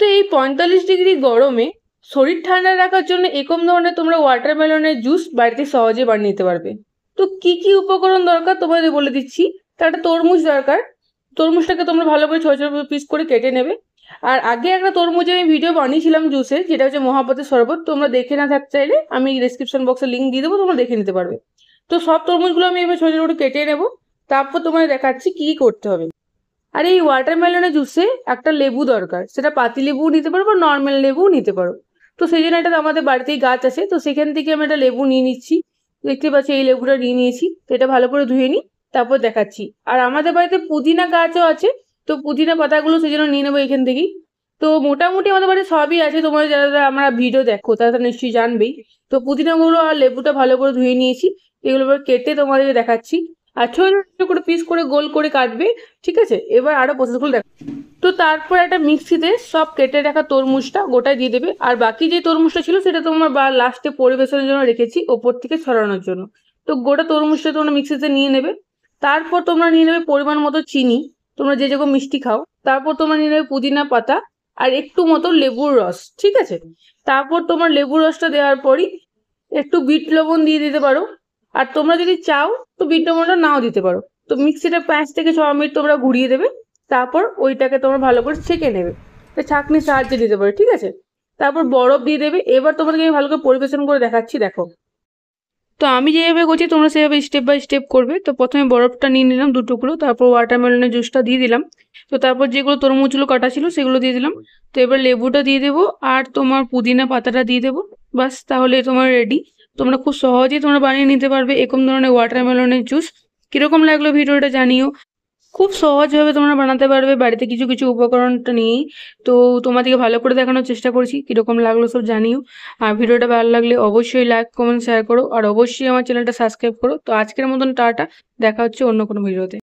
তো এই 45 ডিগ্রি গরমে শরীর ঠান্ডা রাখার জন্য এরকম ধরনের তোমরা ওয়াটারমেলনের জুস বাড়িতে সহজে বানিয়ে নিতে পারবে। তো কি কি উপকরণ দরকার তোমাদের বলে দিচ্ছি। তার একটা তরমুজ দরকার। তরমুজটাকে তোমরা ভালো করে ছোট ছোট পিস করে কেটে নেবে। আর আগে একটা তরমুজে আমি ভিডিও বানিয়েছিলাম জুসের, যেটা হচ্ছে মহাপতের শরবত। তোমরা দেখে না থাকতে চাইলে আমি ডেসক্রিপশন বক্সে লিঙ্ক দিয়ে দেবো, তোমরা দেখে নিতে পারবে। তো সব তরমুজগুলো আমি এবার ছোট ছোট কেটে নেবো। তারপর তোমাদের দেখাচ্ছি কি কি করতে হবে। আর এই ওয়াটারমেলনের জুসে একটা লেবু দরকার, সেটা পাতি লেবুও নিতে পারো বা নর্মাল লেবুও নিতে পারো। তো সেই জন্য এটা আমাদের বাড়িতেই গাছ আছে, তো সেখান থেকে আমি একটা লেবু নিয়ে নিচ্ছি। দেখতে পাচ্ছি এই লেবুটা নিয়ে নিয়েছি। তো এটা ভালো করে ধুয়ে নিই, তারপর দেখাচ্ছি। আর আমাদের বাড়িতে পুদিনা গাছও আছে, তো পুদিনা পাতাগুলো সেই জন্য নিয়ে নেবো এখান থেকেই। তো মোটামুটি আমাদের বাড়িতে সবই আছে, তোমার যারা যারা আমরা ভিডিও দেখো তারা তো নিশ্চয়ই জানবেই। তো পুদিনাগুলো আর লেবুটা ভালো করে ধুয়ে নিয়েছি। এগুলো এবার কেটে তোমাদেরকে দেখাচ্ছি। আর ছোট ছোট করে পিস করে গোল করে কাটবে, ঠিক আছে? এবার আরো প্রসেসগুলো দেখো। তো তারপর একটা মিক্সিতে সব কেটে রাখা তরমুজটা গোটায় দিয়ে দেবে। আর বাকি যে তরমুজটা ছিল সেটা তোমার লাস্টে পরিবেশনের জন্য রেখেছি, ওপর থেকে ছড়ানোর জন্য। তো গোটা তরমুজটা তোমরা মিক্সিতে নিয়ে নেবে। তারপর তোমরা নিয়ে নেবে পরিমাণ মতো চিনি, তোমরা যে যেরকম মিষ্টি খাও। তারপর তোমরা নিয়ে নেবে পুদিনা পাতা আর একটু মতো লেবুর রস, ঠিক আছে? তারপর তোমার লেবুর রসটা দেওয়ার পরই একটু বিট লবণ দিয়ে দিতে পারো। আর তোমরা যদি চাও তো বিট লবণটা নাও দিতে পারো। তো মিক্সিটা 5 থেকে 6 মিনিট তোমরা ঘুরিয়ে দেবে। তারপর ওইটাকে তোমরা ভালো করে ছেঁকে নেবে, ছাঁকনির সাহায্যে দিতে পারো, ঠিক আছে? তারপর বরফ দিয়ে দেবে। এবার তোমাদেরকে আমি ভালো করে পরিবেশন করে দেখাচ্ছি, দেখো। তো আমি যেভাবে করছি তোমরা সেভাবে স্টেপ বাই স্টেপ করবে। তো প্রথমে বরফটা নিয়ে নিলাম 2 টুকরো, তারপর ওয়াটারমেলনের জুসটা দিয়ে দিলাম। তো তারপর যেগুলো তরমুজগুলো কাটা ছিল সেগুলো দিয়ে দিলাম। তো এবার লেবুটা দিয়ে দেবো আর তোমার পুদিনা পাতাটা দিয়ে দেবো। বাস, তাহলে তোমার রেডি। তোমরা খুব সহজেই তোমরা বানিয়ে নিতে পারবে এরকম ধরনের ওয়াটারমেলনের জুস। কিরকম লাগলো ভিডিওটা জানিও। খুব সহজভাবে তোমরা বানাতে পারবে বাড়িতে কিছু কিছু উপকরণটা নিয়েই। তো তোমাদেরকে ভালো করে দেখানোর চেষ্টা করেছি, কিরকম লাগলো সব জানিও। আর ভিডিওটা ভালো লাগলে অবশ্যই লাইক কমেন্ট শেয়ার করো, আর অবশ্যই আমার চ্যানেলটা সাবস্ক্রাইব করো। তো আজকের মতন টাটা, দেখা হচ্ছে অন্য কোনো ভিডিওতে।